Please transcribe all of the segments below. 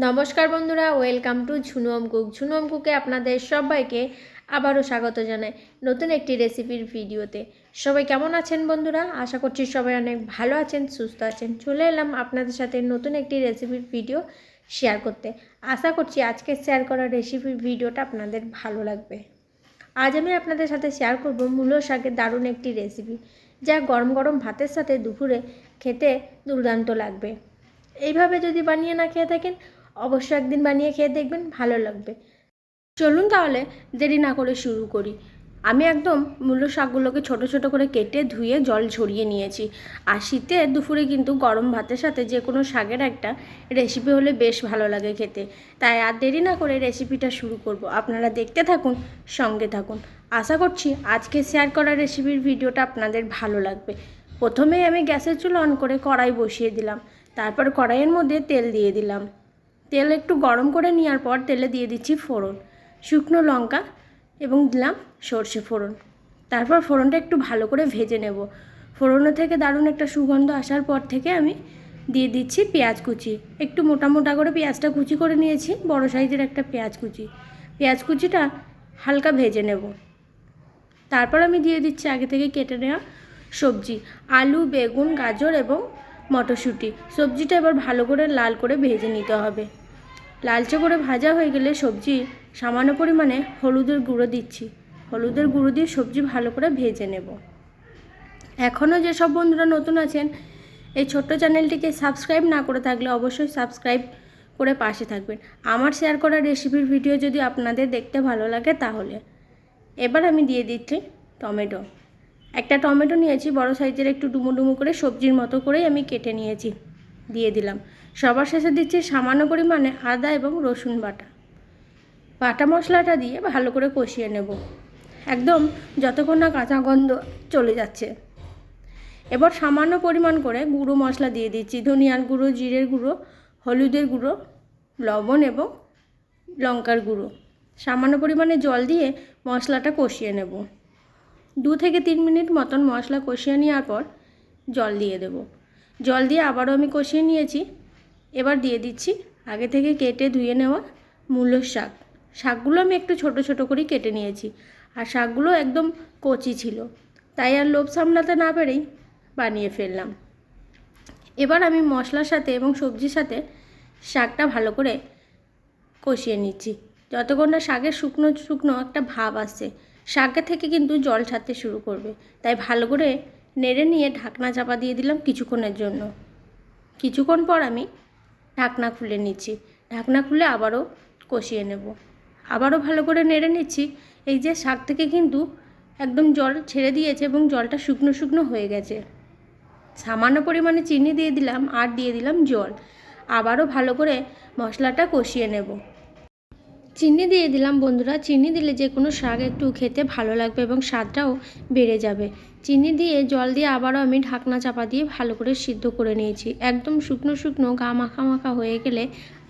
নমস্কার বন্ধুরা, welcome to Jhunum cook. ঝুনুম কুকে আপনাদের সবাইকে আবারও স্বাগত জানাই নতুন একটি রেসিপির ভিডিওতে। সবাই কেমন আছেন বন্ধুরা? আশা করছি সবাই অনেক ভালো আছেন, সুস্থ আছেন। চলে এলাম আপনাদের সাথে নতুন একটি রেসিপির ভিডিও শেয়ার করতে। আশা করছি আজকে শেয়ার করা রেসিপির ভিডিওটা আপনাদের ভালো লাগবে। আজ আমি আপনাদের সাথে শেয়ার করব মূলো শাকের দারুণ একটি রেসিপি, যা গরম গরম ভাতের সাথে দুপুরে খেতে দুর্দান্ত লাগবে। এইভাবে যদি বানিয়ে না খেয়ে থাকেন, অবশ্যই একদিন বানিয়ে খেয়ে দেখবেন, ভালো লাগবে। চলুন তাহলে দেরি না করে শুরু করি। আমি একদম মূলো শাকগুলোকে ছোট ছোট করে কেটে ধুয়ে জল ঝরিয়ে নিয়েছি। আর শীতে দুপুরে কিন্তু গরম ভাতের সাথে যে কোনো শাকের একটা রেসিপি হলে বেশ ভালো লাগে খেতে। তাই আর দেরি না করে রেসিপিটা শুরু করব। আপনারা দেখতে থাকুন, সঙ্গে থাকুন। আশা করছি আজকে শেয়ার করা রেসিপির ভিডিওটা আপনাদের ভালো লাগবে। প্রথমেই আমি গ্যাসের চুলা অন করে কড়াই বসিয়ে দিলাম। তারপর কড়াইয়ের মধ্যে তেল দিয়ে দিলাম। তেল একটু গরম করে নেওয়ার পর তেলে দিয়ে দিচ্ছি ফোড়ন, শুকনো লঙ্কা এবং দিলাম সর্ষে ফোড়ন। তারপর ফোড়নটা একটু ভালো করে ভেজে নেব। ফোড়নো থেকে দারুণ একটা সুগন্ধ আসার পর থেকে আমি দিয়ে দিচ্ছি পেঁয়াজ কুচি। একটু মোটা মোটা করে পেঁয়াজটা কুচি করে নিয়েছি, বড় সাইজের একটা পেঁয়াজ কুচি। পেঁয়াজ কুচিটা হালকা ভেজে নেব। তারপর আমি দিয়ে দিচ্ছি আগে থেকে কেটে নেওয়া সবজি, আলু, বেগুন, গাজর এবং মটরশুঁটি। সবজিটা এবার ভালো করে লাল করে ভেজে নিতে হবে। লালচে করে ভাজা হয়ে গেলে সবজি সামান্য পরিমাণে হলুদের গুঁড়ো দিচ্ছি। হলুদের গুঁড়ো দিয়ে সবজি ভালো করে ভেজে নেব। এখনও যেসব বন্ধুরা নতুন আছেন, এই ছোট্ট চ্যানেলটিকে সাবস্ক্রাইব না করে থাকলে অবশ্যই সাবস্ক্রাইব করে পাশে থাকবেন। আমার শেয়ার করা রেসিপির ভিডিও যদি আপনাদের দেখতে ভালো লাগে তাহলে। এবার আমি দিয়ে দিচ্ছি টমেটো। একটা টমেটো নিয়েছি, বড় সাইজের, একটু ডুমো ডুমো করে সবজির মতো করেই আমি কেটে নিয়েছি, দিয়ে দিলাম। সবার শেষে দিচ্ছি সামান্য পরিমাণে আদা এবং রসুন বাটা। বাটা মশলাটা দিয়ে ভালো করে কষিয়ে নেব, একদম যতক্ষণ না কাঁচা গন্ধ চলে যাচ্ছে। এবার সামান্য পরিমাণ করে গুঁড়ো মশলা দিয়ে দিচ্ছি, ধনিয়ার গুঁড়ো, জিরের গুঁড়ো, হলুদের গুঁড়ো, লবণ এবং লঙ্কার গুঁড়ো। সামান্য পরিমাণে জল দিয়ে মশলাটা কষিয়ে নেব। 2 থেকে 3 মিনিট মতন মশলা কষিয়ে নেওয়ার পর জল দিয়ে দেব। জল দিয়ে আবারও আমি কষিয়ে নিয়েছি। এবার দিয়ে দিচ্ছি আগে থেকে কেটে ধুয়ে নেওয়া মূলো শাক। শাকগুলো আমি একটু ছোট ছোট করেই কেটে নিয়েছি, আর শাকগুলো একদম কচি ছিল, তাই আর লোভ সামলাতে না পেরেই বানিয়ে ফেললাম। এবার আমি মশলার সাথে এবং সবজির সাথে শাকটা ভালো করে কষিয়ে নিচ্ছি, যতক্ষণ না শাকের শুকনো শুকনো একটা ভাব আসছে। শাকের থেকে কিন্তু জল ছাড়তে শুরু করবে, তাই ভালো করে নেড়ে নিয়ে ঢাকনা চাপা দিয়ে দিলাম কিছুক্ষণের জন্য। কিছুক্ষণ পর আমি ঢাকনা খুলে নিচ্ছি। ঢাকনা খুলে আবারও কষিয়ে নেব। আবারও ভালো করে নেড়ে নিচ্ছি। এই যে শাক থেকে কিন্তু একদম জল ছেড়ে দিয়েছে এবং জলটা শুকনো শুকনো হয়ে গেছে। সামান্য পরিমাণে চিনি দিয়ে দিলাম আর দিয়ে দিলাম জল। আবারও ভালো করে মশলাটা কষিয়ে নেব। চিনি দিয়ে দিলাম বন্ধুরা। চিনি দিলে যে কোনো শাক একটু খেতে ভালো লাগবে এবং স্বাদটাও বেড়ে যাবে। চিনি দিয়ে জল দিয়ে আবারও আমি ঢাকনা চাপা দিয়ে ভালো করে সিদ্ধ করে নিয়েছি। একদম শুকনো শুকনো গা মাখা মাখা হয়ে গেলে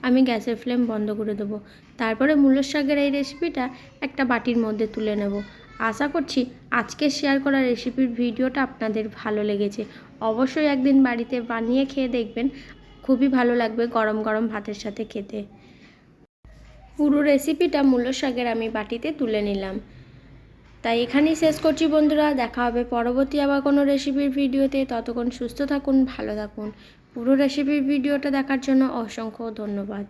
আমি গ্যাসের ফ্লেম বন্ধ করে দেবো। তারপরে মূলো শাকের এই রেসিপিটা একটা বাটির মধ্যে তুলে নেব। আশা করছি আজকে শেয়ার করা রেসিপির ভিডিওটা আপনাদের ভালো লেগেছে। অবশ্যই একদিন বাড়িতে বানিয়ে খেয়ে দেখবেন, খুবই ভালো লাগবে গরম গরম ভাতের সাথে খেতে। পুরো রেসিপিটা মূলো শাকের আমি বাটিতে তুলে নিলাম। তাই এখানেই শেষ করছি বন্ধুরা। দেখা হবে পরবর্তী আবার কোনো রেসিপির ভিডিওতে। ততক্ষণ সুস্থ থাকুন, ভালো থাকুন। পুরো রেসিপির ভিডিওটা দেখার জন্য অসংখ্য ধন্যবাদ।